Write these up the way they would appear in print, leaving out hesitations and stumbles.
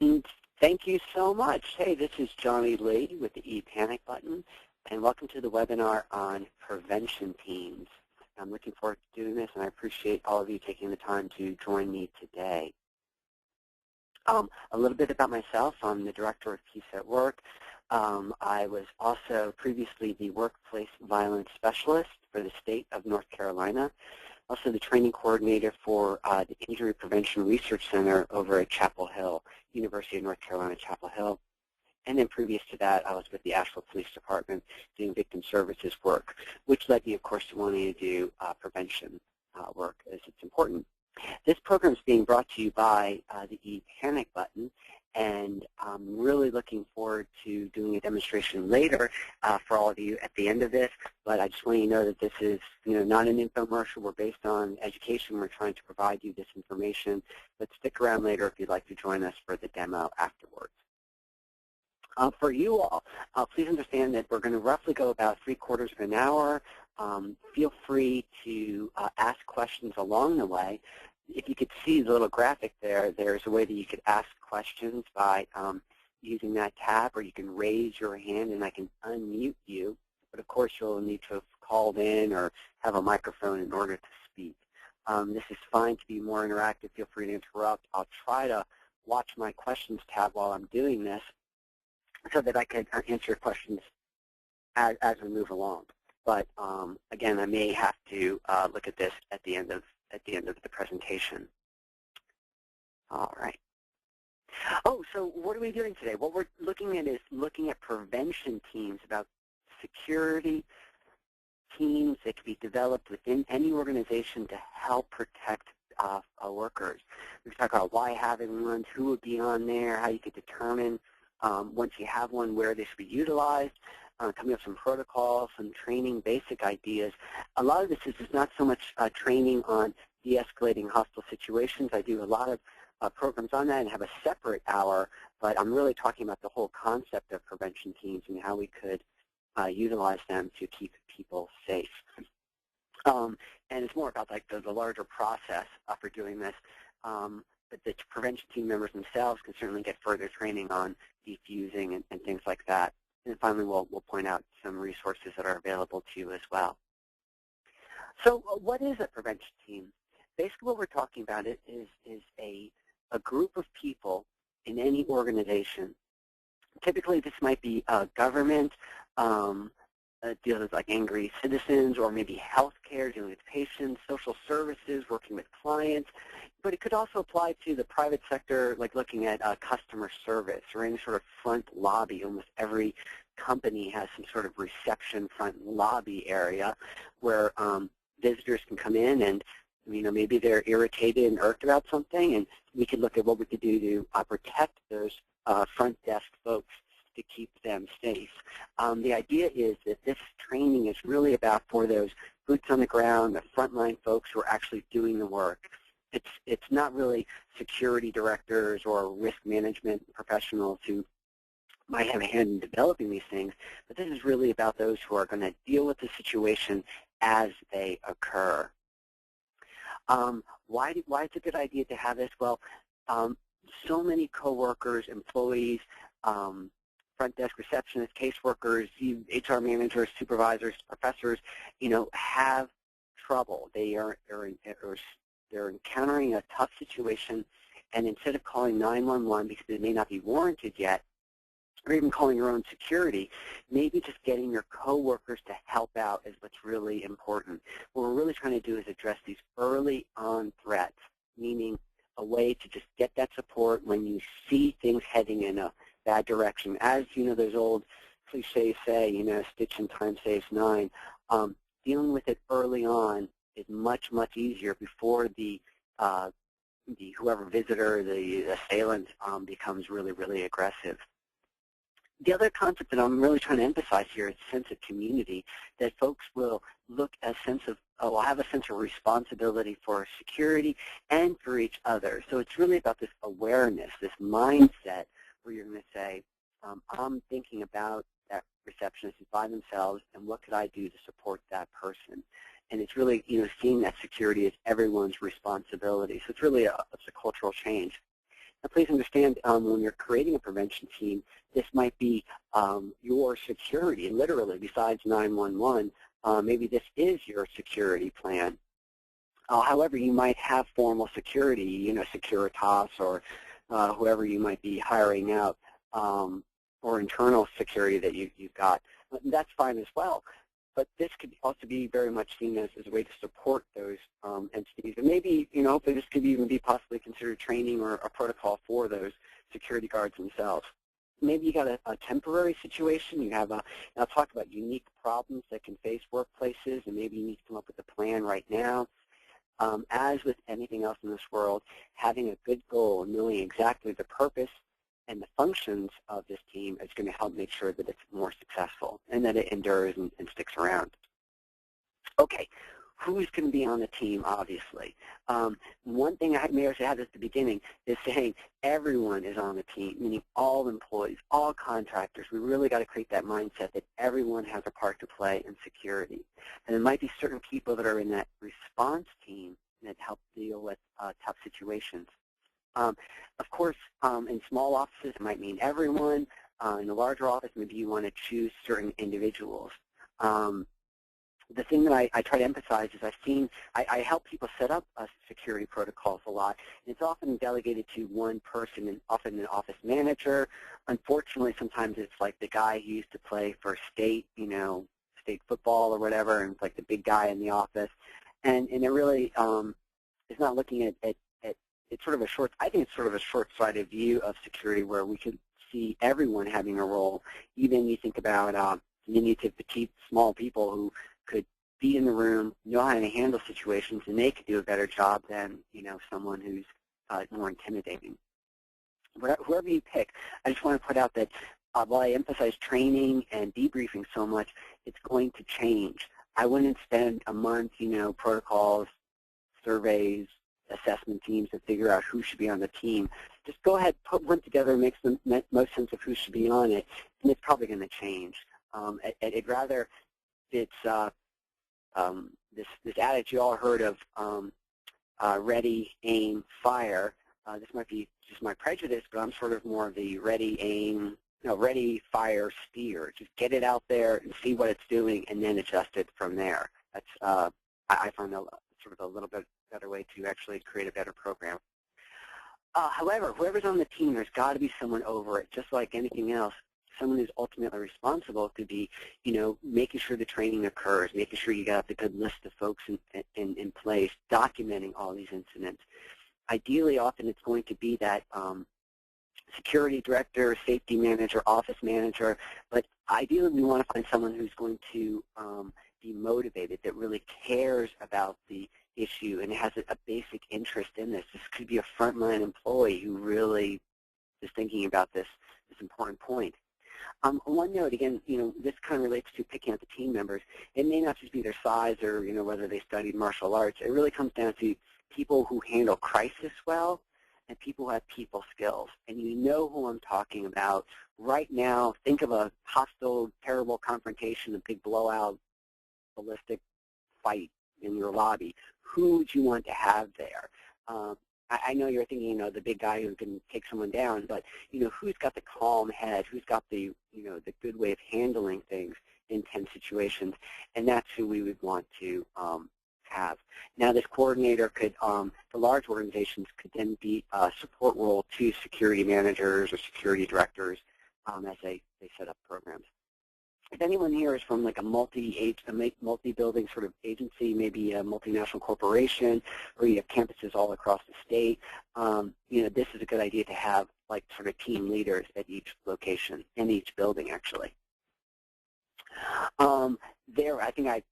And thank you so much. Hey, this is Johnny Lee with the ePanic button, and welcome to the webinar on prevention teams. I'm looking forward to doing this, and I appreciate all of you taking the time to join me today. A little bit about myself. I'm the Director of Peace at Work. I was also previously the Workplace Violence Specialist for the state of North Carolina, also the training coordinator for the Injury Prevention Research Center over at Chapel Hill, University of North Carolina, Chapel Hill. And then previous to that, I was with the Asheville Police Department doing victim services work, which led me, of course, to wanting to do prevention work, as it's important. This program is being brought to you by the ePanic button, and I'm really looking forward to doing a demonstration later for all of you at the end of this. But I just want you to know that this is, not an infomercial. We're based on education. We're trying to provide you this information. But stick around later if you'd like to join us for the demo afterwards. For you all, please understand that we're going to roughly go about 3/4 of an hour. Feel free to ask questions along the way. If you could see the little graphic there, there's a way that you could ask questions by using that tab, or you can raise your hand and I can unmute you. But of course, you'll need to have called in or have a microphone in order to speak. This is fine to be more interactive. Feel free to interrupt. I'll try to watch my questions tab while I'm doing this, so that I can answer your questions as we move along. But again, I may have to look at this at the end of the presentation. All right. Oh, so what are we doing today? What we're looking at is looking at prevention teams, about security teams that can be developed within any organization to help protect workers. We've talked about why having one, who would be on there, how you could determine once you have one, where they should be utilized, coming up with some protocols, some training, basic ideas. A lot of this is not so much training on de-escalating hostile situations. I do a lot of programs on that and have a separate hour, but I'm really talking about the whole concept of prevention teams and how we could utilize them to keep people safe. And it's more about like the larger process for doing this. But the prevention team members themselves can certainly get further training on defusing and things like that. And finally, we'll point out some resources that are available to you as well. So what is a prevention team? Basically, what we're talking about is a group of people in any organization. Typically, this might be a government, deals with like angry citizens, or maybe healthcare, dealing with patients, social services, working with clients. But it could also apply to the private sector, like looking at customer service or any sort of front lobby. Almost every company has some sort of reception front lobby area where visitors can come in and maybe they're irritated and irked about something, and we could look at what we could do to protect those front desk folks to keep them safe. The idea is that this training is really about for those boots on the ground, the frontline folks who are actually doing the work. It's not really security directors or risk management professionals who might have a hand in developing these things, but this is really about those who are going to deal with the situation as they occur. Why it's a good idea to have this? Well, so many coworkers, employees, front desk receptionists, caseworkers, HR managers, supervisors, professors, have trouble. They're encountering a tough situation, and instead of calling 911 because it may not be warranted yet, or even calling your own security, maybe just getting your coworkers to help out is what's really important. What we're really trying to do is address these early on threats, meaning a way to just get that support when you see things heading in a bad direction. As those old cliches say, stitch in time saves 9. Dealing with it early on is much, much easier before the whoever visitor, the assailant, becomes really, really aggressive. The other concept that I'm really trying to emphasize here is a sense of community, that folks will have a sense of responsibility for security and for each other. So it's really about this awareness, this mindset, where you're going to say, I'm thinking about that receptionist by themselves, and what could I do to support that person? And it's really, seeing that security as everyone's responsibility. So it's really it's a cultural change. Now, please understand, when you're creating a prevention team, this might be your security, literally, besides 911. Maybe this is your security plan. However, you might have formal security, Securitas or whoever you might be hiring out, or internal security that you've got. That's fine as well. But this could also be very much seen as a way to support those entities. And maybe, hopefully this could even be possibly considered training or a protocol for those security guards themselves. Maybe you got a temporary situation. You have I'll talk about unique problems that can face workplaces, and maybe you need to come up with a plan right now. As with anything else in this world, having a good goal, knowing exactly the purpose and the functions of this team is going to help make sure that it's more successful and that it endures and sticks around. Okay, who's going to be on the team, obviously? One thing I may have said at the beginning is saying everyone is on the team, meaning all employees, all contractors. We really got to create that mindset that everyone has a part to play in security. And there might be certain people that are in that response team that help deal with tough situations. Of course, in small offices, it might mean everyone. In a larger office, maybe you want to choose certain individuals. The thing that I try to emphasize is I help people set up security protocols a lot. And it's often delegated to one person, and often an office manager. Unfortunately, sometimes it's like the guy who used to play for state, state football or whatever, and it's like the big guy in the office. And it really is not looking at it's sort of I think it's sort of a short-sighted view of security where we could see everyone having a role. Even you think about diminutive, petite, small people who could be in the room, know how to handle situations, and they could do a better job than, someone who's more intimidating. Whoever you pick, I just want to put out that while I emphasize training and debriefing so much, it's going to change. I wouldn't spend a month, protocols, surveys, assessment teams to figure out who should be on the team. Just go ahead, put one together, makes the most sense of who should be on it, and it's probably going to change. I'd rather it's this adage you all heard of, ready, aim, fire. This might be just my prejudice, but I'm sort of more of the ready, aim, ready, fire, steer. Just get it out there and see what it's doing, and then adjust it from there. That's I find that sort of a little bit better way to actually create a better program. However, whoever's on the team, there's got to be someone over it, just like anything else. Someone who's ultimately responsible could be, making sure the training occurs, making sure you got the good list of folks in place, documenting all these incidents. Ideally, often it's going to be that security director, safety manager, office manager, but ideally we want to find someone who's going to be motivated, that really cares about the issue and has a basic interest in this. This could be a frontline employee who really is thinking about this important point. One note, again, this kind of relates to picking out the team members. It may not just be their size or, whether they studied martial arts. It really comes down to people who handle crisis well and people who have people skills. And you know who I'm talking about. Right now, think of a hostile, terrible confrontation, a big blowout, ballistic fight in your lobby. Who would you want to have there? I know you're thinking, the big guy who can take someone down, but, who's got the calm head, who's got the, the good way of handling things in tense situations, and that's who we would want to have. Now, this coordinator could, for large organizations, could then be a support role to security managers or security directors as they set up programs. If anyone here is from like a multi-building sort of agency, maybe a multinational corporation, or you have campuses all across the state, this is a good idea to have like sort of team leaders at each location, in each building actually. I think I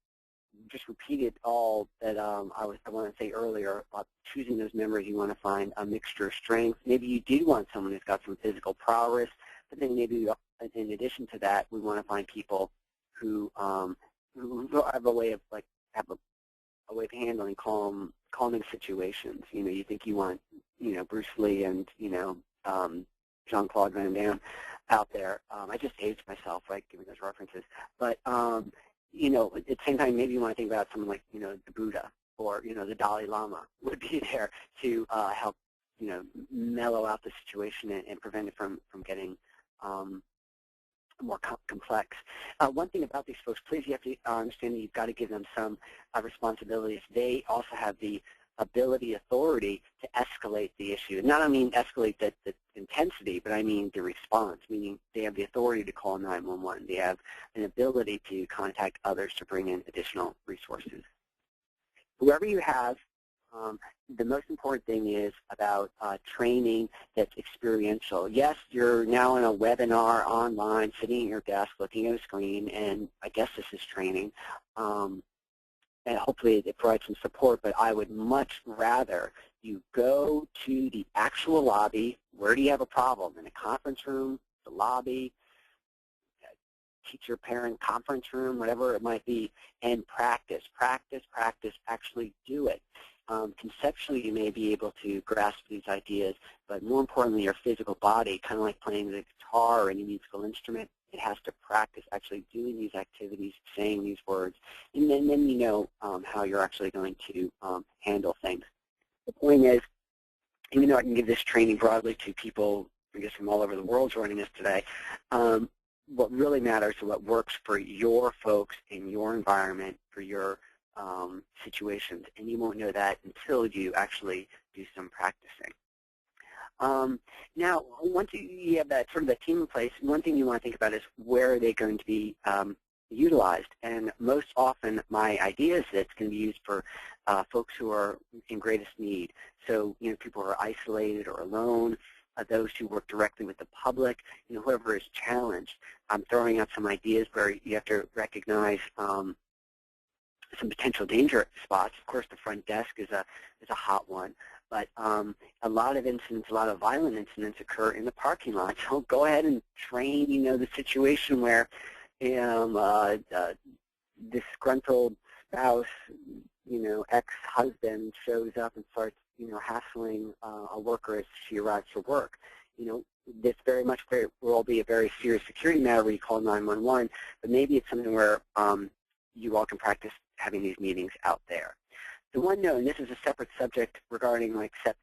just repeated all that I want to say earlier about choosing those members. You want to find a mixture of strengths. Maybe you do want someone who's got some physical prowess, but then maybe in addition to that, we want to find people who have a way of a way of handling calming situations. You think you want Bruce Lee and Jean-Claude Van Damme out there. I just aged myself, right, giving those references. But at the same time, maybe you want to think about someone like the Buddha or the Dalai Lama would be there to help mellow out the situation and prevent it from getting more complex. One thing about these folks, please, you have to understand that you've got to give them some responsibilities. They also have the authority to escalate the issue. And not I mean escalate the intensity, but I mean the response, meaning they have the authority to call 911. They have an ability to contact others to bring in additional resources. Whoever you have, the most important thing is about training that's experiential. Yes, you're now in a webinar online, sitting at your desk, looking at a screen, and I guess this is training. And hopefully it provides some support, but I would much rather you go to the actual lobby. Where do you have a problem? In a conference room, the lobby, teacher-parent conference room, whatever it might be, and practice, practice, practice, actually do it. Conceptually, you may be able to grasp these ideas, but more importantly, your physical body, kind of like playing the guitar or any musical instrument, it has to practice actually doing these activities, saying these words, and then you know how you're actually going to handle things. The point is, even though I can give this training broadly to people, I guess, from all over the world joining us today, what really matters is what works for your folks in your environment, for your situations, and you won't know that until you actually do some practicing. Now, once you have that sort of a team in place, one thing you want to think about is where are they going to be utilized. And most often, my idea is that it's going to be used for folks who are in greatest need. So, people who are isolated or alone, those who work directly with the public, whoever is challenged. I'm throwing out some ideas where you have to recognize some potential danger spots. Of course, the front desk is a hot one, but a lot of incidents, a lot of violent incidents occur in the parking lot. So go ahead and train, the situation where disgruntled spouse, ex-husband shows up and starts, hassling a worker as she arrives for work. This very much will be a very serious security matter where you call 911, but maybe it's something where you all can practice having these meetings out there. The one note, and this is a separate subject regarding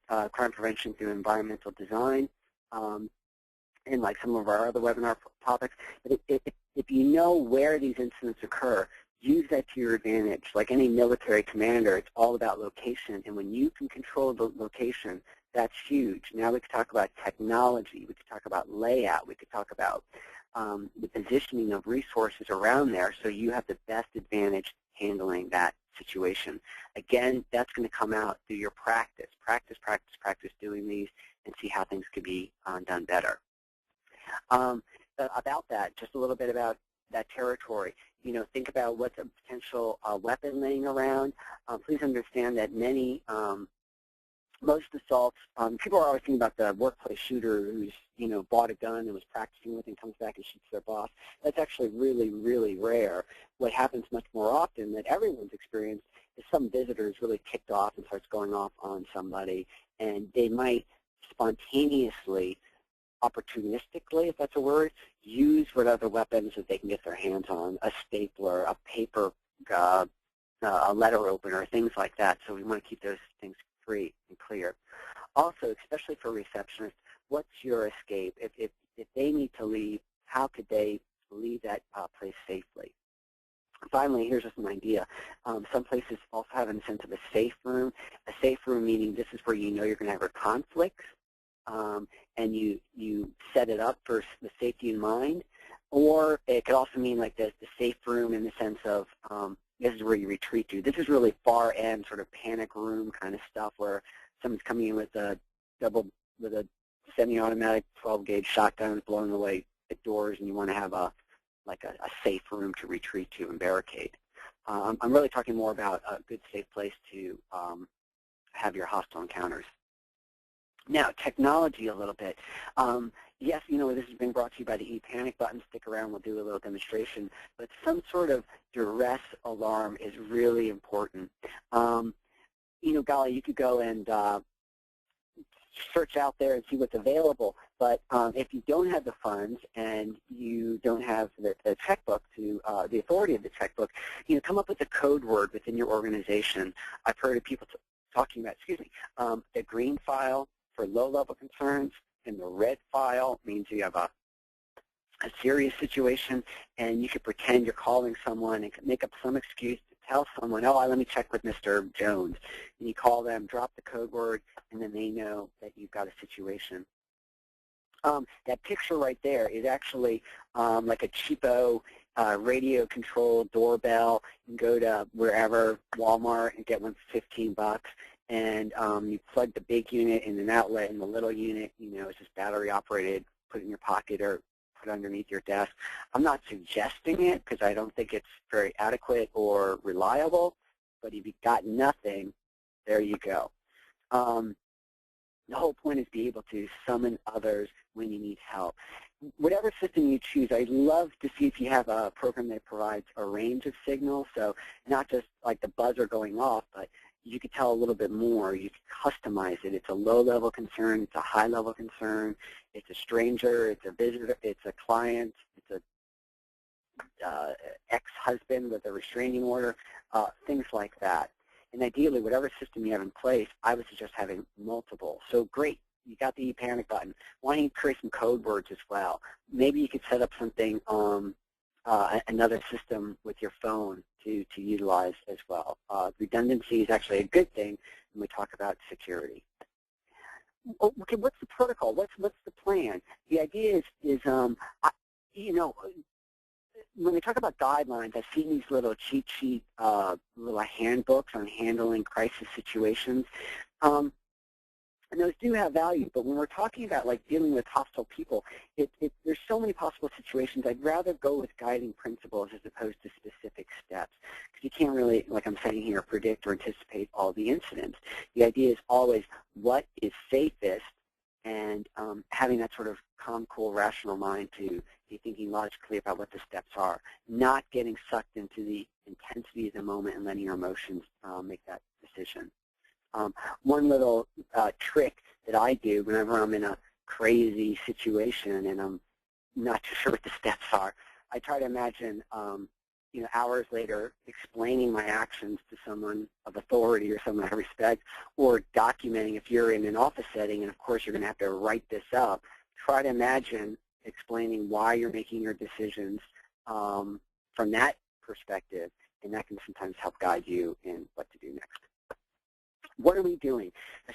crime prevention through environmental design, and like some of our other webinar topics, but if you know where these incidents occur, use that to your advantage. Like any military commander, it's all about location, and when you can control the location, that's huge. Now we could talk about technology, we could talk about layout, we could talk about the positioning of resources around there so you have the best advantage handling that situation. Again, that's going to come out through your practice. Practice, practice, practice doing these and see how things could be done better. About that, just a little bit about that territory. Think about what's a potential weapon laying around. Please understand that most assaults, people are always thinking about the workplace shooter who's, bought a gun and was practicing with and comes back and shoots their boss. That's actually really, really rare. What happens much more often that everyone's experienced is some visitor is really ticked off and starts going off on somebody, and they might spontaneously, opportunistically, if that's a word, use what other weapons that they can get their hands on, a stapler, a paper, a letter opener, things like that. So we want to keep those things free and clear. Also, especially for receptionists, what's your escape? If they need to leave, how could they leave that place safely? Finally, here's just an idea. Some places also have a sense of a safe room. A safe room meaning this is where you're going to have your conflicts, and you set it up for the safety in mind. Or it could also mean like the safe room in the sense of this is where you retreat to. This is really far end sort of panic room kind of stuff where someone's coming in with a semi-automatic 12-gauge shotgun blowing away the doors, and you want to have a safe room to retreat to and barricade. I'm really talking more about a good, safe place to have your hostile encounters. Now, technology a little bit. Yes, this has been brought to you by the ePanic button. Stick around, we'll do a little demonstration. But some sort of duress alarm is really important. Golly, you could go and search out there and see what's available. But if you don't have the funds and you don't have the checkbook to the authority of the checkbook, come up with a code word within your organization. I've heard of people talking about, the green file, for low-level concerns, and the red file means you have a serious situation, and you could pretend you're calling someone and make up some excuse to tell someone, oh, let me check with Mr. Jones. And you call them, drop the code word, and then they know that you've got a situation. That picture right there is actually like a cheapo radio-controlled doorbell. You can go to wherever, Walmart, and get one for 15 bucks. And you plug the big unit in an outlet, and the little unit, is just battery-operated, put it in your pocket or put underneath your desk. I'm not suggesting it because I don't think it's very adequate or reliable, but if you've got nothing, there you go. The whole point is be able to summon others when you need help. Whatever system you choose, I'd love to see if you have a program that provides a range of signals, so not just like the buzzer going off, but you could tell a little bit more. You could customize it. It's a low-level concern. It's a high-level concern. It's a stranger. It's a visitor. It's a client. It's a ex-husband with a restraining order, things like that. And ideally, whatever system you have in place, I would suggest having multiple. So great, you got the ePanic button. Why don't you create some code words as well? Maybe you could set up something, another system with your phone to utilize as well. Redundancy is actually a good thing when we talk about security. Okay, what's the protocol? What's the plan? The idea is when we talk about guidelines, I've seen these little cheat sheet, little handbooks on handling crisis situations. And those do have value, but when we're talking about like dealing with hostile people, there's so many possible situations. I'd rather go with guiding principles as opposed to specific steps, because you can't really, like I'm saying here, predict or anticipate all the incidents. The idea is always what is safest, and having that sort of calm, cool, rational mind to be thinking logically about what the steps are, not getting sucked into the intensity of the moment and letting your emotions make that decision. One little trick that I do whenever I'm in a crazy situation and I'm not too sure what the steps are, I try to imagine, hours later explaining my actions to someone of authority or someone I respect, or documenting if you're in an office setting, and of course you're going to have to write this up. Try to imagine explaining why you're making your decisions from that perspective, and that can sometimes help guide you in what to do next. What are we doing?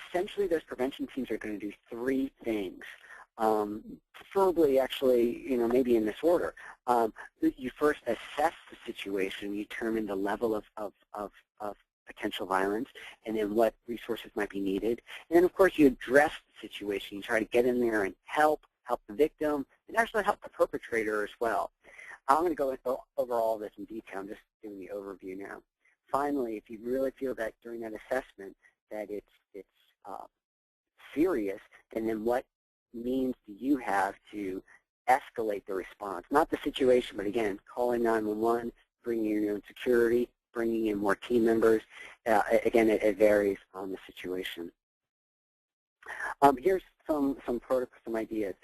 Essentially, those prevention teams are going to do three things. Preferably, actually, maybe in this order. You first assess the situation, you determine the level of potential violence, and then what resources might be needed. And then, of course, you address the situation. You try to get in there and help the victim, and actually help the perpetrator as well. I'm going to go over all this in detail. I'm just doing the overview now. Finally, if you really feel that during that assessment that it's serious, and then what means do you have to escalate the response? Not the situation, but again, calling 911, bringing in your own security, bringing in more team members. Again, it varies on the situation. Here's some ideas.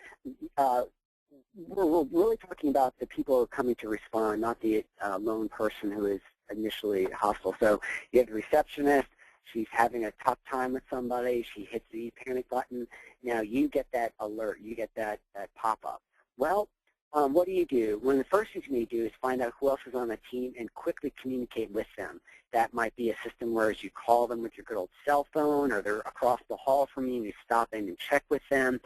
We're really talking about the people who are coming to respond, not the lone person who is initially hostile. So you have the receptionist. She's having a tough time with somebody. She hits the panic button. Now you get that alert. You get that pop-up. Well, what do you do? One of the first things you need to do is find out who else is on the team and quickly communicate with them. That might be a system where as you call them with your good old cell phone, or they're across the hall from you and you stop in and check with them.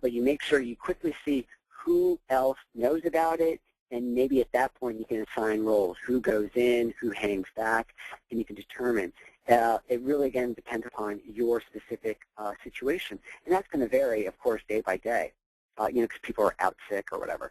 But you make sure you quickly see who else knows about it, and maybe at that point you can assign roles. Who goes in, who hangs back, and you can determine. It really, again, depends upon your specific situation. And that's going to vary, of course, day by day, because people are out sick or whatever.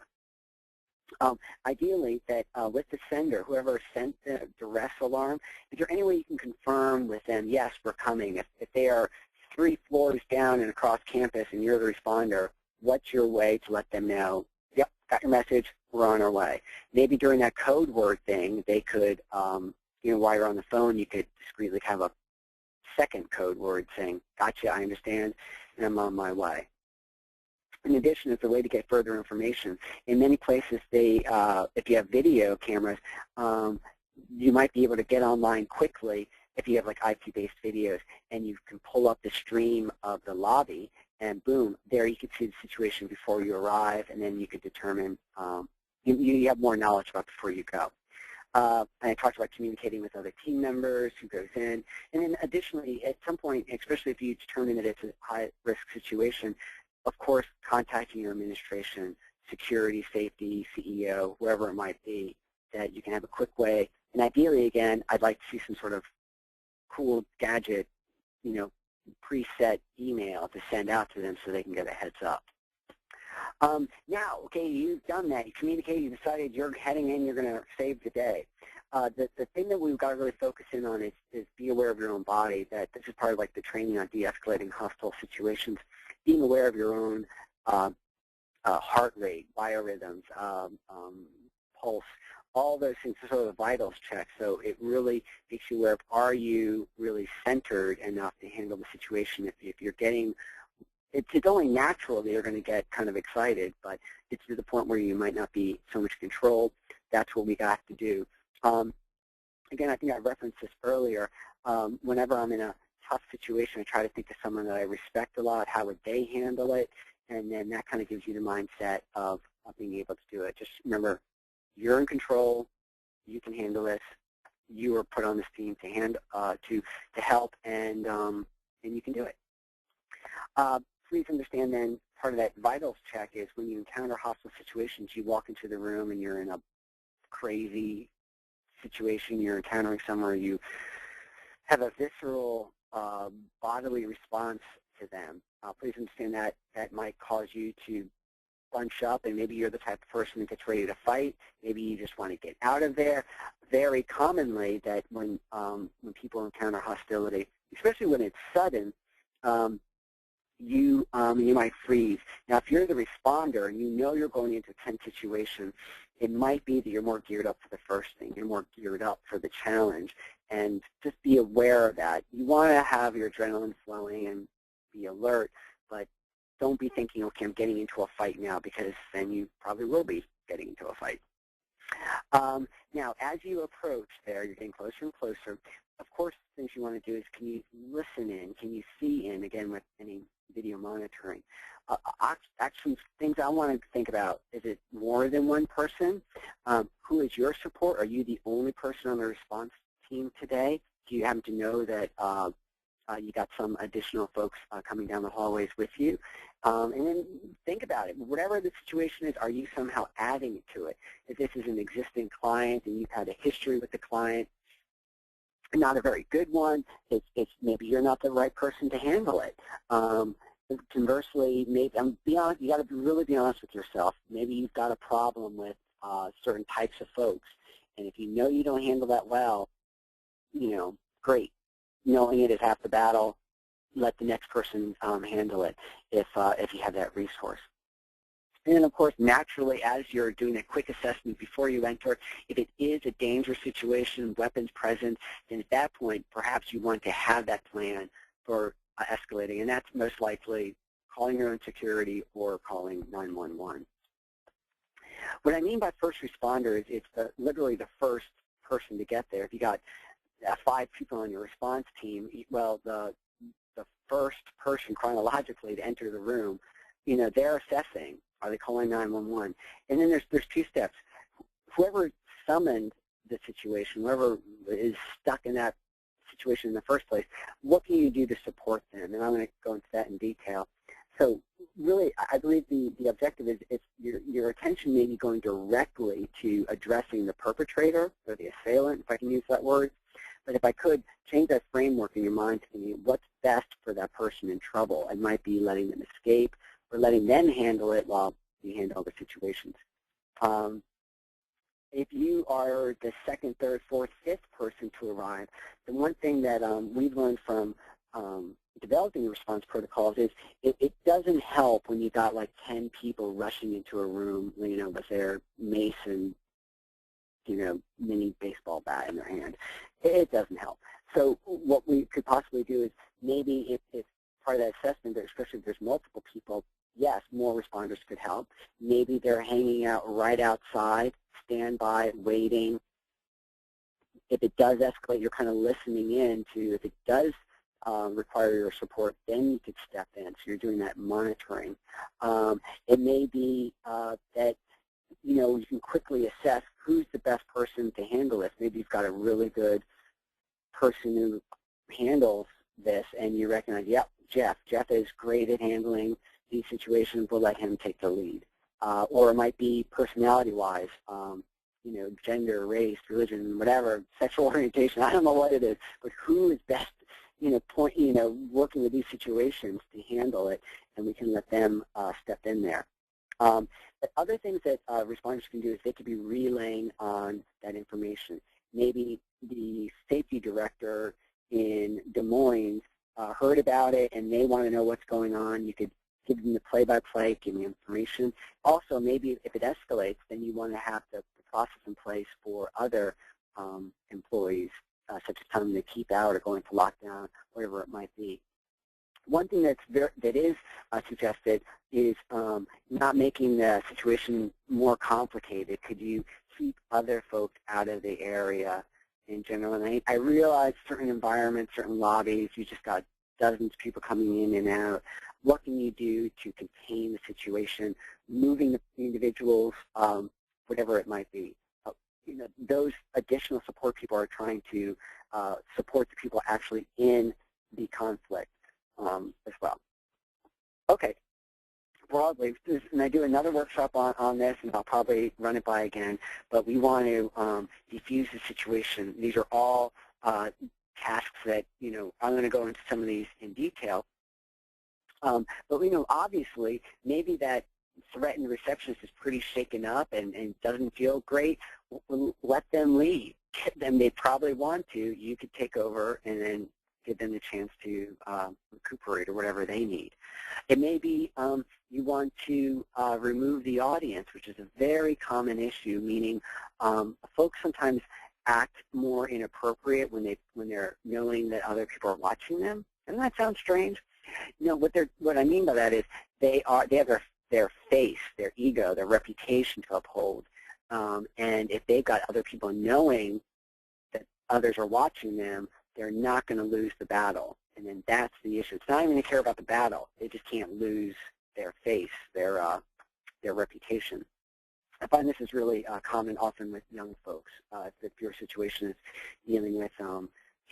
Ideally, that with the sender, whoever sent the duress alarm, is there any way you can confirm with them, yes, we're coming? If they are 3 floors down and across campus and you're the responder, what's your way to let them know, yep, got your message, we're on our way? Maybe during that code word thing, they could, while you're on the phone, you could discreetly have a second code word saying, gotcha, I understand, and I'm on my way. In addition, it's a way to get further information. In many places, if you have video cameras, you might be able to get online quickly if you have like IP-based videos, and you can pull up the stream of the lobby and boom, there you could see the situation before you arrive, and then you could determine, you have more knowledge about before you go. And I talked about communicating with other team members, who goes in, and then additionally, at some point, especially if you determine that it's a high-risk situation, of course, contacting your administration, security, safety, CEO, whoever it might be, that you can have a quick way. And ideally, again, I'd like to see some sort of cool gadget, preset email to send out to them so they can get a heads up. Now, okay, you've done that. You communicated. You decided you're heading in. You're going to save the day. The thing that we've got to really focus in on is be aware of your own body. That this is part of like the training on de-escalating hostile situations. Being aware of your own heart rate, biorhythms, pulse, all those things, sort of the vitals check. So it really makes you aware of, are you really centered enough to handle the situation? If you're getting, it's only natural that you're going to get kind of excited, but it's to the point where you might not be so much controlled. That's what we got to do. Again, I think I referenced this earlier. Whenever I'm in a tough situation, I try to think of someone that I respect a lot. How would they handle it? And then that kind of gives you the mindset of being able to do it. Just remember, you're in control. You can handle this. You are put on this team to help, and you can do it. Please understand then, part of that vitals check is when you encounter hostile situations, you walk into the room and you're in a crazy situation, you're encountering somewhere, you have a visceral bodily response to them. Please understand that that might cause you to bunch up, and maybe you're the type of person that gets ready to fight. Maybe you just want to get out of there. Very commonly, that when people encounter hostility, especially when it's sudden, you might freeze. Now, if you're the responder and you know you're going into a tense situation, it might be that you're more geared up for the first thing. You're more geared up for the challenge, and just be aware of that. You want to have your adrenaline flowing and be alert, but don't be thinking, okay, I'm getting into a fight now, because then you probably will be getting into a fight. Now, as you approach there, you're getting closer and closer. Of course, things you want to do is, can you listen in? Can you see in, again, with any video monitoring? Actions, things I want to think about, is it more than one person? Who is your support? Are you the only person on the response team today? Do you happen to know that you got some additional folks coming down the hallways with you? And then think about it. Whatever the situation is, are you somehow adding to it? If this is an existing client and you've had a history with the client, not a very good one, it's maybe you're not the right person to handle it. Conversely, maybe you got to really be honest with yourself. Maybe you've got a problem with certain types of folks, and if you know you don't handle that well, great. Knowing it is half the battle. Let the next person handle it if you have that resource. And then, of course, naturally, as you're doing a quick assessment before you enter, if it is a dangerous situation, weapons present, then at that point, perhaps you want to have that plan for escalating, and that's most likely calling your own security or calling 911. What I mean by first responder is it's literally the first person to get there. If you got 5 people on your response team, well, the first person chronologically to enter the room, they're assessing. Are they calling 911? And then there's 2 steps. Whoever summoned the situation, whoever is stuck in that situation in the first place, what can you do to support them? And I'm going to go into that in detail. So really, I believe the objective is your attention may be going directly to addressing the perpetrator or the assailant, if I can use that word. But if I could change that framework in your mind to me, what's best for that person in trouble? It might be letting them escape or letting them handle it while you handle the situations. If you are the 2nd, 3rd, 4th, 5th person to arrive, the one thing that we've learned from developing response protocols is it doesn't help when you got like 10 people rushing into a room, with their mace and mini baseball bat in their hand. It doesn't help. So what we could possibly do is maybe if part of that assessment, especially if there's multiple people, yes, more responders could help. Maybe they're hanging out right outside, standby, waiting. If it does escalate, you're kind of listening in to, if it does require your support, then you could step in. So you're doing that monitoring. It may be that you can quickly assess who's the best person to handle this. Maybe you've got a really good person who handles this, and you recognize, yep, Jeff is great at handling these situations. We'll let him take the lead. Or it might be personality-wise, gender, race, religion, whatever, sexual orientation. I don't know what it is, but who is best, working with these situations to handle it, and we can let them step in there. But other things that responders can do is they could be relaying on that information. Maybe the safety director in Des Moines heard about it and they want to know what's going on. You could give them the play-by-play, give them information. Also, maybe if it escalates, then you want to have the process in place for other employees, such as telling them to keep out or going to lockdown, whatever it might be. One thing that is suggested is not making the situation more complicated. Could you keep other folks out of the area in general? And I realize certain environments, certain lobbies, you just got dozens of people coming in and out. What can you do to contain the situation, moving the individuals, whatever it might be? Those additional support people are trying to support the people actually in the conflict as well. Okay, broadly, and I do another workshop on this, and I'll probably run it by again, but we want to defuse the situation. These are all tasks that, I'm going to go into some of these in detail. But obviously, maybe that threatened receptionist is pretty shaken up and doesn't feel great. Let them leave. They probably want to. You could take over and then give them the chance to recuperate or whatever they need. It may be you want to remove the audience, which is a very common issue, meaning folks sometimes act more inappropriate when they're knowing that other people are watching them. Doesn't that sound strange? What I mean by that is they have their face, their ego, their reputation to uphold, and if they've got other people knowing that others are watching them, they're not going to lose the battle. And then that's the issue. It's not even to care about the battle. They just can't lose their face, their reputation. I find this is really common often with young folks. If your situation is dealing with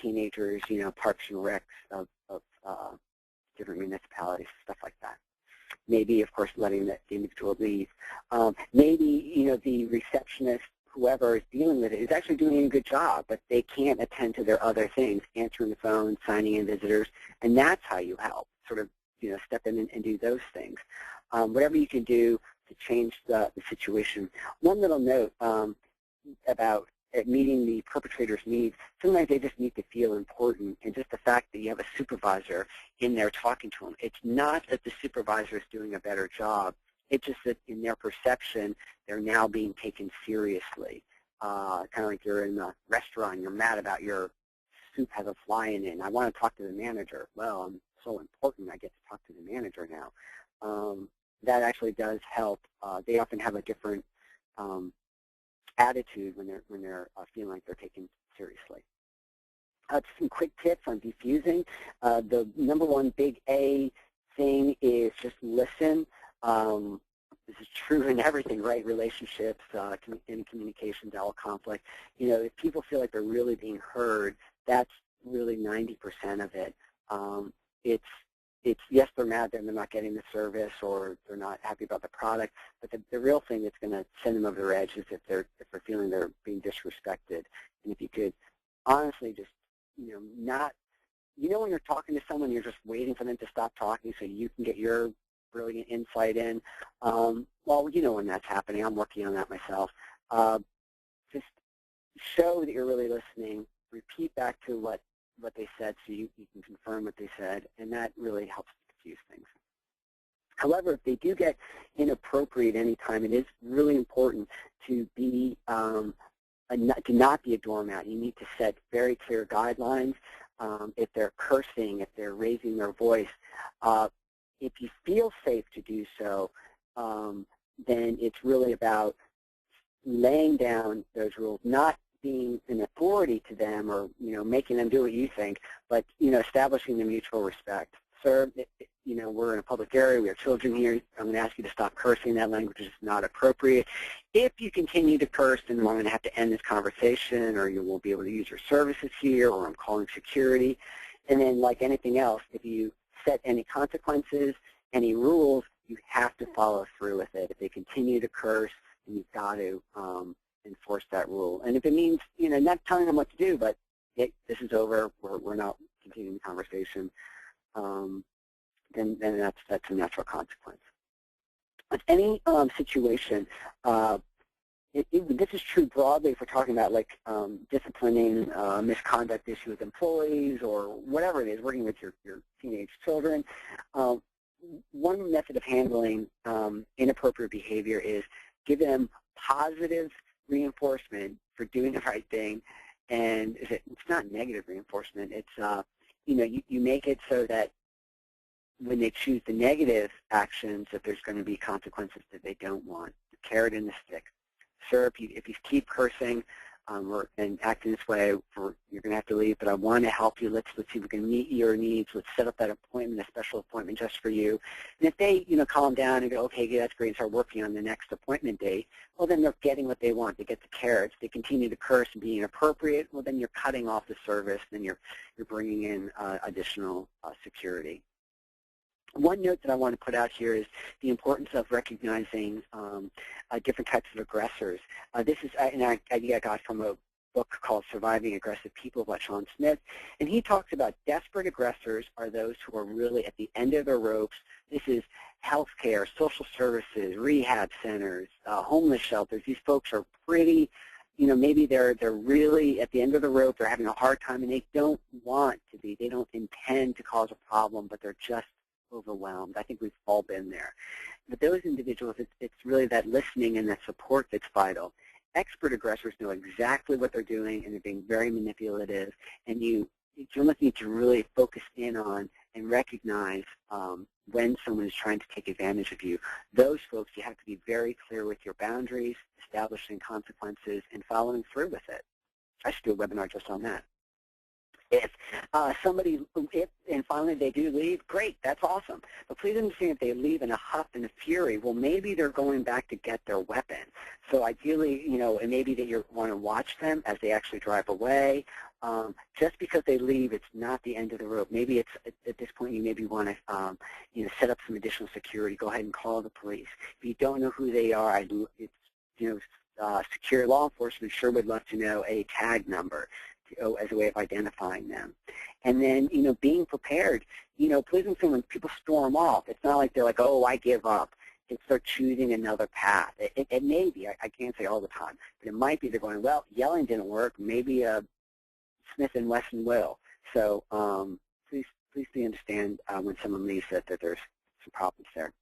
teenagers, parks and recs of different municipalities, stuff like that. Maybe, of course, letting the individual leave. Maybe, the receptionist, whoever is dealing with it, is actually doing a good job, but they can't attend to their other things, answering the phone, signing in visitors, and that's how you help, sort of, step in and do those things. Whatever you can do to change the situation. One little note about meeting the perpetrator's needs, sometimes they just need to feel important, and just the fact that you have a supervisor in there talking to them. It's not that the supervisor is doing a better job. It's just that in their perception, they're now being taken seriously. Kind of like you're in a restaurant, you're mad about your soup has a fly in it, and I want to talk to the manager. Well, I'm so important, I get to talk to the manager now. That actually does help. They often have a different attitude when they're feeling like they're taken seriously. Some quick tips on defusing. The number one big A thing is just listen. This is true in everything, right? Relationships, in communications, all conflict. If people feel like they're really being heard, that's really 90% of it. It's yes, they're mad that they're not getting the service or they're not happy about the product, but the real thing that's going to send them over their edge is if they're feeling they're being disrespected. And if you could honestly just, not, when you're talking to someone, you're just waiting for them to stop talking so you can get your brilliant insight in. Well, when that's happening. I'm working on that myself. Just show that you're really listening. Repeat back to what they said so you can confirm what they said, and that really helps diffuse things. However, if they do get inappropriate anytime, it is really important to be to not be a doormat. You need to set very clear guidelines. If they're cursing, if they're raising their voice, if you feel safe to do so, then it's really about laying down those rules, not being an authority to them or, making them do what you think, but, establishing the mutual respect. Sir, we're in a public area. We have children here. I'm going to ask you to stop cursing. That language is not appropriate. If you continue to curse, then I'm going to have to end this conversation, or you won't be able to use your services here, or I'm calling security. And then, like anything else, if you set any consequences, any rules, you have to follow through with it. If they continue to curse, then you've got to enforce that rule. And if it means, not telling them what to do, but hey, this is over, we're not continuing the conversation, then that's a natural consequence. But any situation, this is true broadly if we're talking about like disciplining misconduct issue with employees or whatever it is, working with your teenage children. One method of handling inappropriate behavior is give them positive reinforcement for doing the right thing, and it's not negative reinforcement. It's you make it so that when they choose the negative actions, that there's going to be consequences that they don't want. The carrot and the stick. Sir, if you keep cursing and acting this way, you're going to have to leave, but I want to help you. Let's see if we can meet your needs. Let's set up that appointment, a special appointment just for you. And if they, calm down and go, okay, yeah, that's great, and start working on the next appointment date, well, then they're getting what they want. They get the carrots. They continue to curse and be inappropriate. Well, then you're cutting off the service. Then you're bringing in additional security. One note that I want to put out here is the importance of recognizing different types of aggressors. This is an idea I got from a book called Surviving Aggressive People by Sean Smith, and he talks about desperate aggressors are those who are really at the end of their ropes. This is healthcare, social services, rehab centers, homeless shelters. These folks are pretty, maybe they're really at the end of the rope. They're having a hard time, and they don't want to be. They don't intend to cause a problem, but they're just overwhelmed. I think we've all been there. But those individuals, it's really that listening and that support that's vital. Expert aggressors know exactly what they're doing, and they're being very manipulative, and you almost need to really focus in on and recognize when someone is trying to take advantage of you. Those folks, you have to be very clear with your boundaries, establishing consequences, and following through with it. I should do a webinar just on that. If and finally they do leave, great, that's awesome. But please understand, if they leave in a huff and a fury, well, maybe they're going back to get their weapon. So ideally, it may be that you want to watch them as they actually drive away. Just because they leave, it's not the end of the rope. Maybe it's at this point you maybe want to set up some additional security. Go ahead and call the police. If you don't know who they are, secure law enforcement sure would love to know a tag number as a way of identifying them. And then, being prepared. Please understand, when people storm off, it's not like they're like, oh, I give up. It's they're choosing another path. It may be, I can't say all the time, but it might be they're going, well, yelling didn't work. Maybe Smith & Wesson will. So please understand when someone leaves that there's some problems there.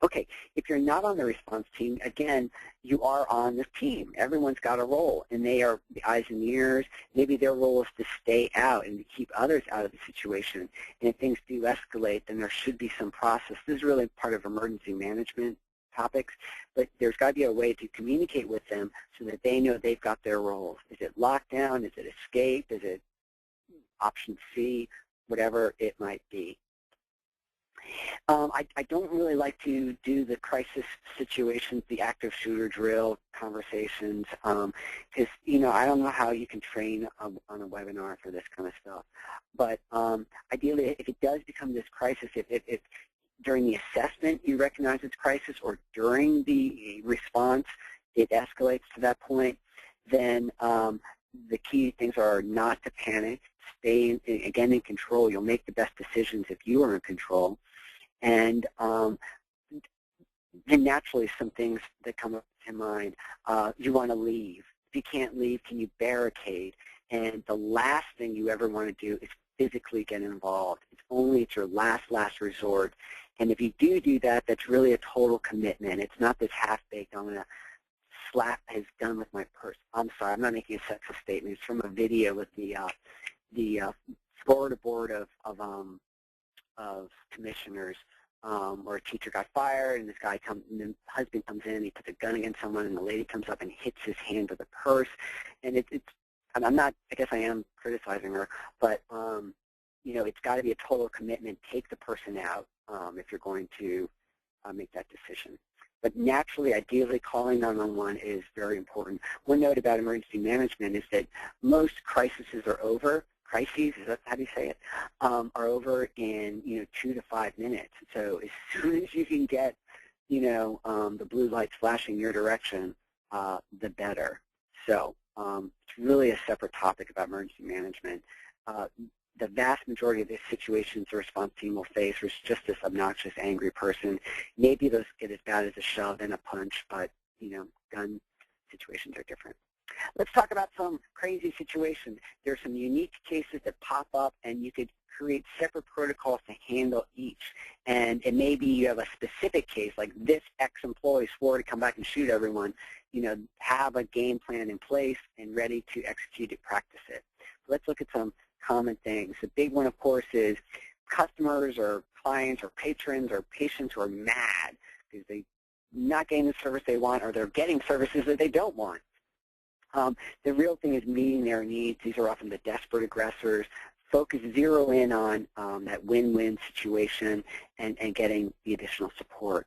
Okay, if you're not on the response team, again, you are on the team. Everyone's got a role, and they are the eyes and ears. Maybe their role is to stay out and to keep others out of the situation. And if things do escalate, then there should be some process. This is really part of emergency management topics, but there's got to be a way to communicate with them so that they know they've got their roles. Is it lockdown? Is it escape? Is it option C? Whatever it might be. I don't really like to do the crisis situations, the active shooter drill conversations, because, I don't know how you can train on a webinar for this kind of stuff. But ideally, if it does become this crisis, if during the assessment you recognize it's crisis, or during the response it escalates to that point, then the key things are not to panic, stay, again, in control. You'll make the best decisions if you are in control. And naturally, some things that come up to mind. You want to leave. If you can't leave, can you barricade? And the last thing you ever want to do is physically get involved. It's your last resort. And if you do that, that's really a total commitment. It's not this half-baked, I'm going to slap his gun with my purse. I'm sorry, I'm not making a sexist statement. It's from a video with the Florida Board of Commissioners, where a teacher got fired, and and the husband comes in, he puts a gun against someone, and the lady comes up and hits his hand with a purse, and it's and I'm not, I guess I am criticizing her, but, you know, it's got to be a total commitment. Take the person out if you're going to make that decision. But naturally, ideally, calling 911 is very important. One note about emergency management is that most crises are over. Crises, is that how do you say it? Are over in 2 to 5 minutes. So as soon as you can get the blue lights flashing your direction, the better. So it's really a separate topic about emergency management. The vast majority of the situations the response team will face is just this obnoxious, angry person. Maybe those get as bad as a shove and a punch, but gun situations are different. Let's talk about some crazy situations. There are some unique cases that pop up, and you could create separate protocols to handle each. And maybe you have a specific case, like this ex-employee swore to come back and shoot everyone. Have a game plan in place and ready to execute it, practice it. So let's look at some common things. The big one, of course, is customers or clients or patrons or patients who are mad because they're not getting the service they want, or they're getting services that they don't want. The real thing is meeting their needs. These are often the desperate aggressors. Focus, zero in on that win-win situation and getting the additional support.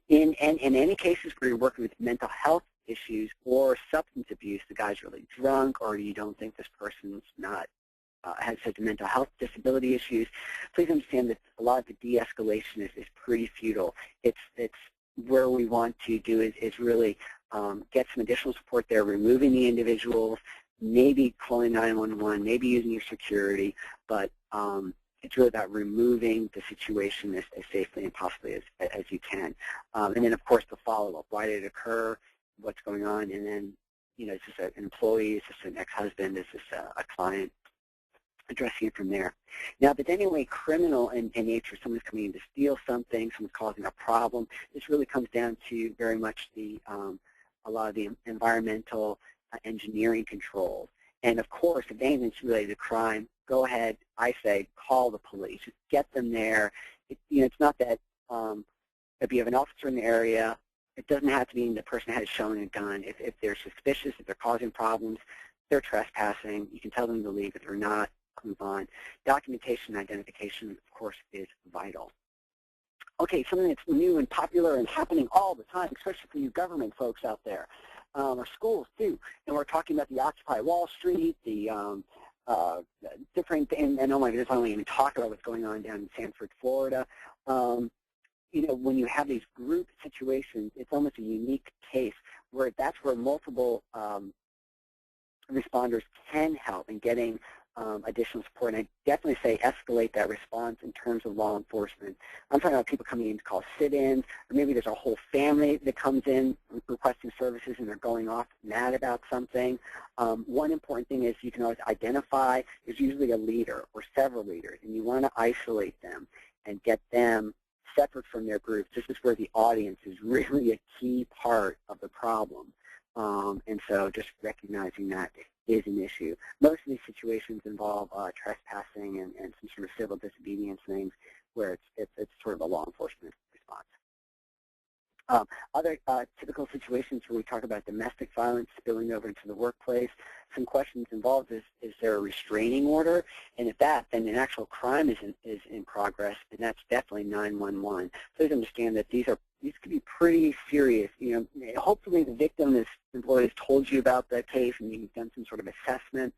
In any cases where you're working with mental health issues or substance abuse, the guy's really drunk, or you don't think this person's not has such mental health disability issues, please understand that a lot of the de-escalation is pretty futile. It's where we want to do is really get some additional support there, removing the individuals, maybe calling 911, maybe using your security, but it's really about removing the situation as safely and possibly as you can. And then, of course, the follow-up. Why did it occur? What's going on? And then, is this an employee? Is this an ex-husband? Is this a client? Addressing it from there. Now, but anyway, criminal in nature, someone's coming in to steal something, someone's causing a problem. This really comes down to very much a lot of the environmental engineering controls. And of course, if anything's related to crime, go ahead, I say, call the police. Just get them there. It's not that if you have an officer in the area, it doesn't have to mean the person has shown a gun. If they're suspicious, if they're causing problems, they're trespassing, you can tell them to leave. If they're not, move on. Documentation and identification, of course, is vital. Okay, something that's new and popular and happening all the time, especially for you government folks out there, or schools too. And we're talking about the Occupy Wall Street, the different, and oh my goodness, I don't even talk about what's going on down in Sanford, Florida. When you have these group situations, it's almost a unique case where that's where multiple responders can help in getting additional support. And I definitely say escalate that response in terms of law enforcement. I'm talking about people coming in to call sit-ins, or maybe there's a whole family that comes in requesting services and they're going off mad about something. One important thing is you can always identify, there's usually a leader or several leaders, and you want to isolate them and get them separate from their groups. This is where the audience is really a key part of the problem. And so just recognizing that is an issue. Most of these situations involve trespassing and some sort of civil disobedience things where it's sort of a law enforcement response. Other typical situations where we talk about domestic violence spilling over into the workplace, some questions involved is there a restraining order? And if that, then an actual crime is in progress, and that's definitely 911. Please understand that these could be pretty serious. Hopefully the victim, this employee, has told you about the case and you've done some sort of assessment.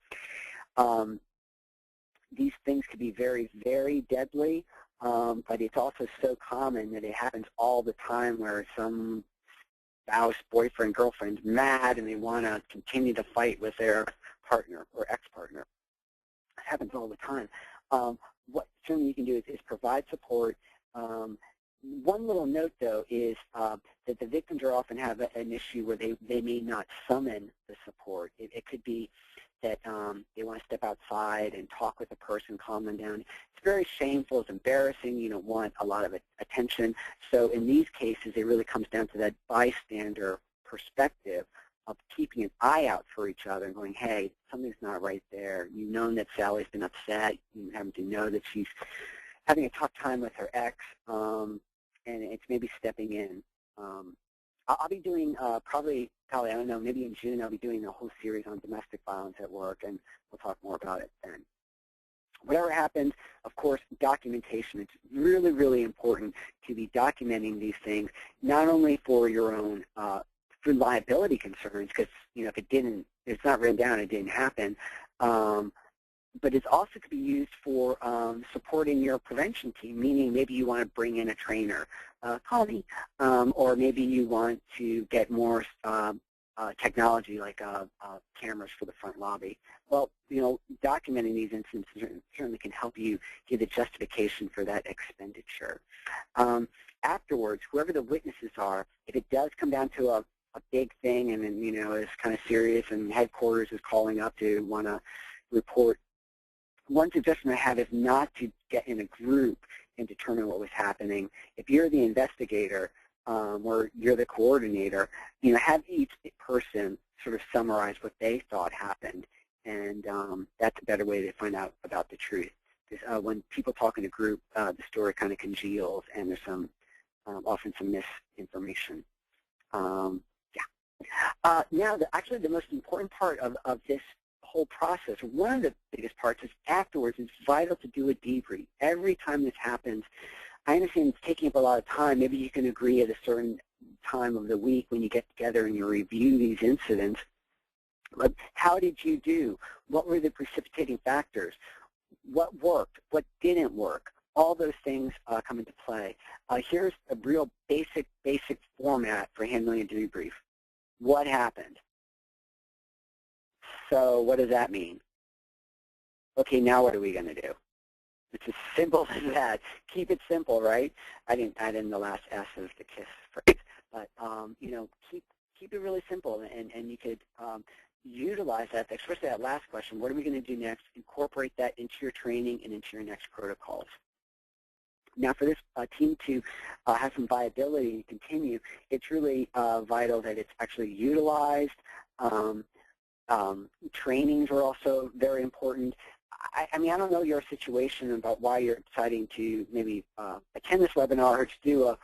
These things could be very, very deadly. But it's also so common that it happens all the time where some spouse, boyfriend, girlfriend's mad and they want to continue to fight with their partner or ex-partner. It happens all the time. What certainly you can do is provide support. One little note, though, is that the victims are often have an issue where they may not summon the support. It could be that they want to step outside and talk with the person, calm them down. It's very shameful. It's embarrassing. You don't want a lot of attention. So in these cases, it really comes down to that bystander perspective of keeping an eye out for each other and going, hey, something's not right there. You've known that Sally's been upset. You happen to know that she's having a tough time with her ex, and it's maybe stepping in I'll be doing probably, I don't know, maybe in June I'll be doing a whole series on domestic violence at work, and we'll talk more about it then. Whatever happens, of course, documentation. It's really, really important to be documenting these things, not only for your own for liability concerns, because if it's not written down, it didn't happen. But it's also could be used for supporting your prevention team, meaning maybe you want to bring in a trainer, call me, or maybe you want to get more technology like cameras for the front lobby. Well, documenting these instances certainly can help you give the justification for that expenditure. Afterwards, whoever the witnesses are, if it does come down to a big thing and then, it's kind of serious and headquarters is calling up to want to report, one suggestion I have is not to get in a group and determine what was happening. If you're the investigator or you're the coordinator, have each person sort of summarize what they thought happened, and that's a better way to find out about the truth. Because when people talk in a group, the story kind of congeals, and there's often some misinformation. Now, actually, the most important part of this whole process, one of the biggest parts, is afterwards. It's vital to do a debrief. Every time this happens, I understand it's taking up a lot of time. Maybe you can agree at a certain time of the week when you get together and you review these incidents. But how did you do? What were the precipitating factors? What worked? What didn't work? All those things come into play. Here's a real basic format for handling a debrief. What happened? So what does that mean? Okay, now what are we going to do? It's as simple as that. Keep it simple, right? I didn't add in the last S of the KISS phrase, but keep it really simple, and you could utilize that, especially that last question. What are we going to do next? Incorporate that into your training and into your next protocols. Now, for this team to have some viability and continue, it's really vital that it's actually utilized. Trainings are also very important. I mean, I don't know your situation about why you're deciding to maybe attend this webinar or to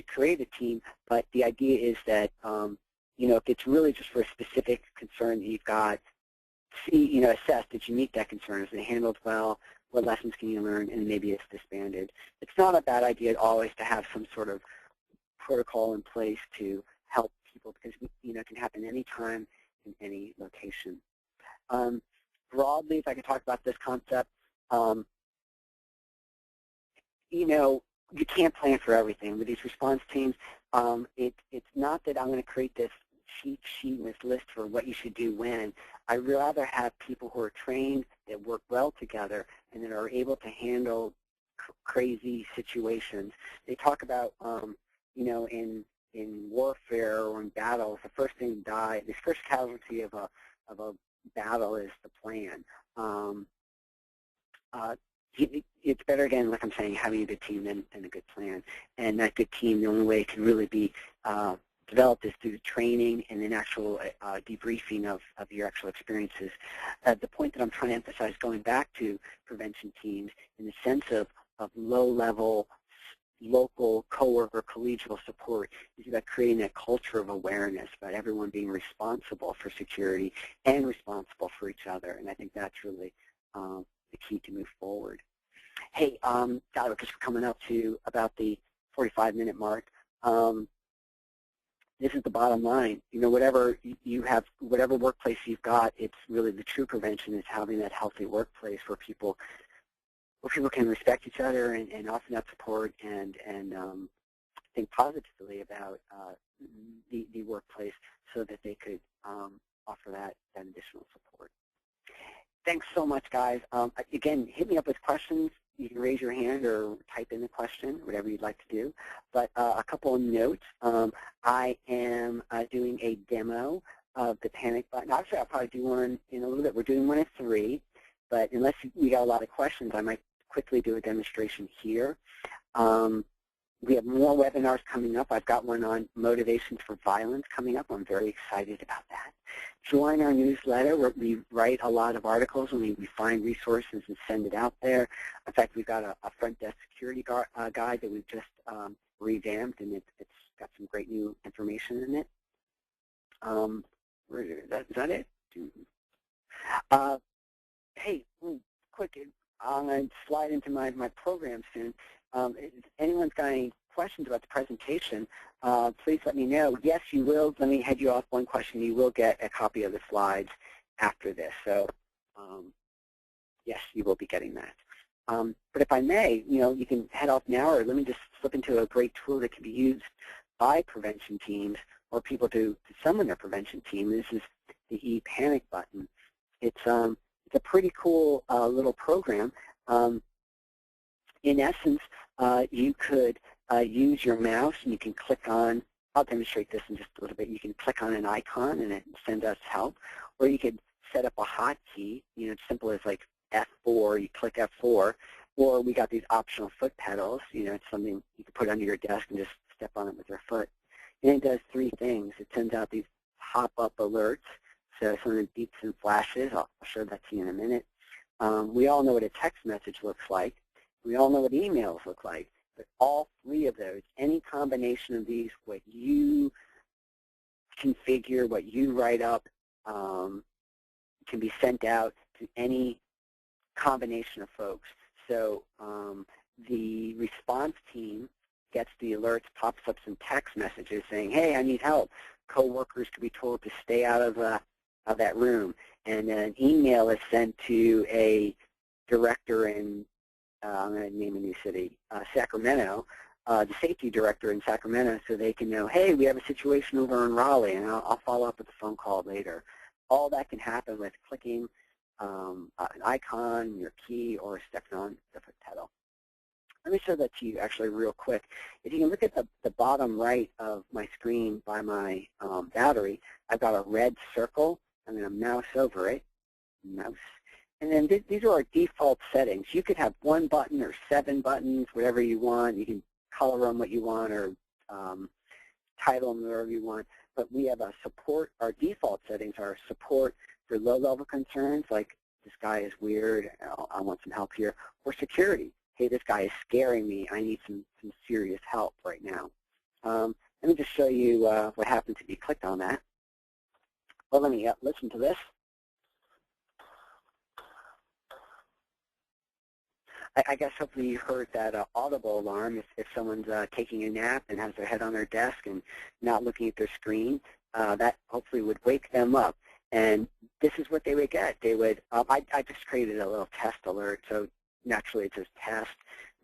create a team, but the idea is that if it's really just for a specific concern that you've got, assess, did you meet that concern? Is it handled well? What lessons can you learn? And maybe it's disbanded. It's not a bad idea always to have some sort of protocol in place to help people, because it can happen anytime in any location. Broadly, if I could talk about this concept, you can't plan for everything. With these response teams, it's not that I'm going to create this cheat sheet and this list for what you should do when. I'd rather have people who are trained, that work well together, and that are able to handle crazy situations. They talk about, in warfare or in battles, the first thing to die, the first casualty of a battle is the plan. It's better, again, like I'm saying, having a good team than a good plan. And that good team, the only way it can really be developed is through training and then actual debriefing of your actual experiences. The point that I'm trying to emphasize, going back to prevention teams, in the sense of low-level, local coworker collegial support, is about creating that culture of awareness, about everyone being responsible for security and responsible for each other. And I think that's really the key to move forward. Hey, God, we're just coming up to about the 45-minute mark. This is the bottom line. Whatever you have, whatever workplace you've got, it's really the true prevention is having that healthy workplace where people can respect each other and offer that support and think positively about the workplace, so that they could offer that additional support. Thanks so much, guys. Again, hit me up with questions. You can raise your hand or type in the question, whatever you'd like to do. But a couple of notes. I am doing a demo of the panic button. Actually, I'll probably do one in a little bit. We're doing one at 3. But unless we got a lot of questions, I might quickly do a demonstration here. We have more webinars coming up. I've got one on motivations for violence coming up. I'm very excited about that. Join our newsletter where we write a lot of articles and we find resources and send it out there. In fact, we've got a front desk security guide that we've just revamped, and it's got some great new information in it. Is that it? Hey, quick, I'm going to slide into my program soon. If anyone's got any questions about the presentation, please let me know. Yes, you will. Let me head you off one question. You will get a copy of the slides after this. So, yes, you will be getting that. But if I may, you can head off now, or let me just slip into a great tool that can be used by prevention teams or people to summon their prevention team. This is the ePanic button. It's a pretty cool little program. In essence, you could use your mouse and you can click on, I'll demonstrate this in just a little bit, you can click on an icon and it sends us help, or you could set up a hotkey, it's simple as like F4, you click F4, or we got these optional foot pedals, it's something you can put under your desk and just step on it with your foot. And it does three things. It sends out these pop-up alerts, so some of the beeps and flashes. I'll show that to you in a minute. We all know what a text message looks like. We all know what emails look like. But all three of those, any combination of these, what you configure, what you write up, can be sent out to any combination of folks. So the response team gets the alerts, pops up some text messages saying, hey, I need help. Coworkers could be told to stay out of that room. And an email is sent to a director in, I'm going to name a new city, Sacramento, the safety director in Sacramento, so they can know, hey, we have a situation over in Raleigh, and I'll follow up with a phone call later. All that can happen with clicking an icon, your key, or stepping on the foot pedal. Let me show that to you actually real quick. If you can look at the bottom right of my screen by my battery, I've got a red circle. I'm going to mouse over it. Mouse. And then these are our default settings. You could have 1 button or 7 buttons, whatever you want. You can color them what you want or title them whatever you want. But we have a support. Our default settings are support for low-level concerns, like this guy is weird, I want some help here, or security. Hey, this guy is scaring me. I need some serious help right now. Let me just show you what happens if you clicked on that. Well, let me listen to this. I guess hopefully you heard that audible alarm if someone's taking a nap and has their head on their desk and not looking at their screen. That hopefully would wake them up. And this is what they would get. They would, I just created a little test alert, so naturally it says test.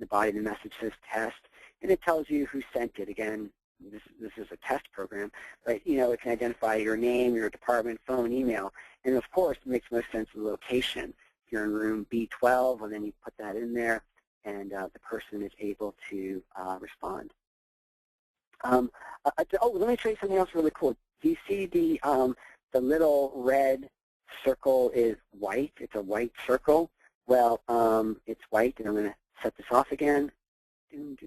The body of the message says test, and it tells you who sent it. Again, this is a test program, but it can identify your name, your department, phone, email, and of course it makes most sense of the location. If you're in room B12, and then you put that in there, and the person is able to respond. Oh, let me show you something else really cool. Do you see the little red circle is white? It's a white circle. Well, it's white, and I'm going to set this off again. I'm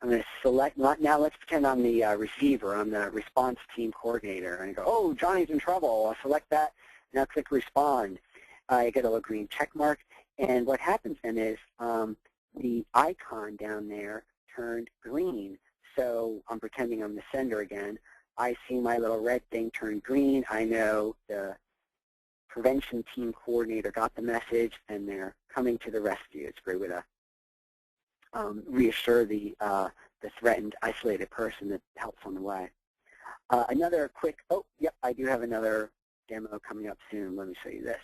going to select, now let's pretend I'm the receiver. I'm the response team coordinator. And I go, oh, Johnny's in trouble. I'll select that. Now click respond. I get a little green check mark. And what happens then is the icon down there turned green. So I'm pretending I'm the sender again. I see my little red thing turn green. I know the prevention team coordinator got the message, and they're coming to the rescue. It's a great way to reassure the threatened, isolated person that helps on the way. Another quick, oh, yep, I do have another demo coming up soon. Let me show you this.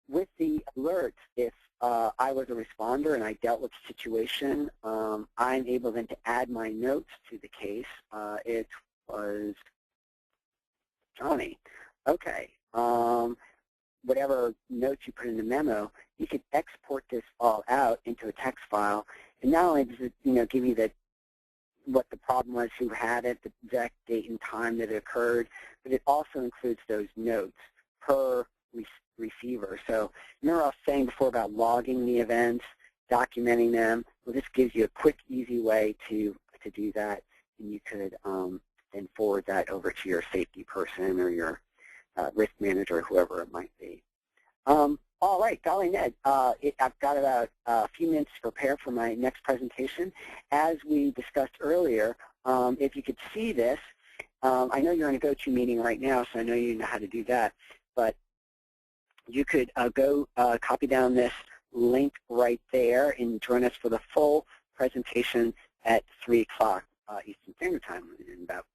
With the alerts, if I was a responder and I dealt with the situation, I'm able then to add my notes to the case. It was Johnny. Okay. Whatever notes you put in the memo, you could export this all out into a text file, and not only does it, give you what the problem was, who had it, the exact date and time that it occurred, but it also includes those notes per receiver. So remember I was saying before about logging the events, documenting them. Well, this gives you a quick, easy way to do that, and you could then forward that over to your safety person or your risk manager, or whoever it might be. All right, golly Ned, I've got about a few minutes to prepare for my next presentation. As we discussed earlier, if you could see this, I know you're in a GoToMeeting right now, so I know you know how to do that, but you could copy down this link right there and join us for the full presentation at 3 o'clock Eastern Standard Time in about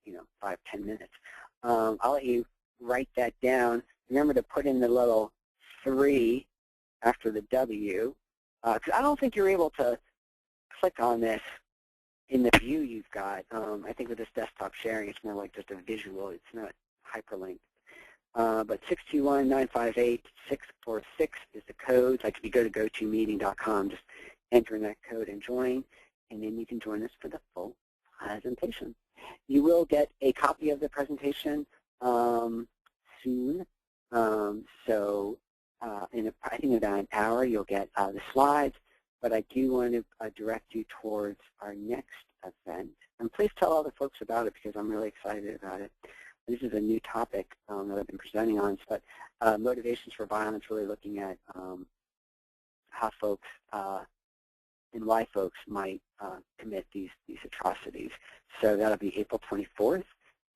5-10 minutes. I'll let you write that down. Remember to put in the little 3 after the W, because I don't think you're able to click on this in the view you've got. I think with this desktop sharing, it's more like just a visual. It's not hyperlinked. But 621-958-646 is the code. Like if you go to GoToMeeting.com, just enter in that code and join, and then you can join us for the full presentation. You will get a copy of the presentation soon. I think in about an hour you'll get the slides, but I do want to direct you towards our next event. And please tell other folks about it because I'm really excited about it. This is a new topic that I've been presenting on, but motivations for violence, really looking at how folks and why folks might commit these atrocities. So that'll be April 24th,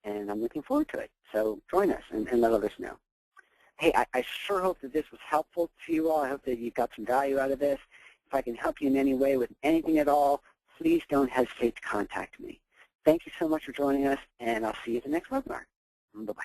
and I'm looking forward to it. So join us and let others know. Hey, I sure hope that this was helpful to you all. I hope that you got some value out of this. If I can help you in any way with anything at all, please don't hesitate to contact me. Thank you so much for joining us, and I'll see you at the next webinar. Bye-bye.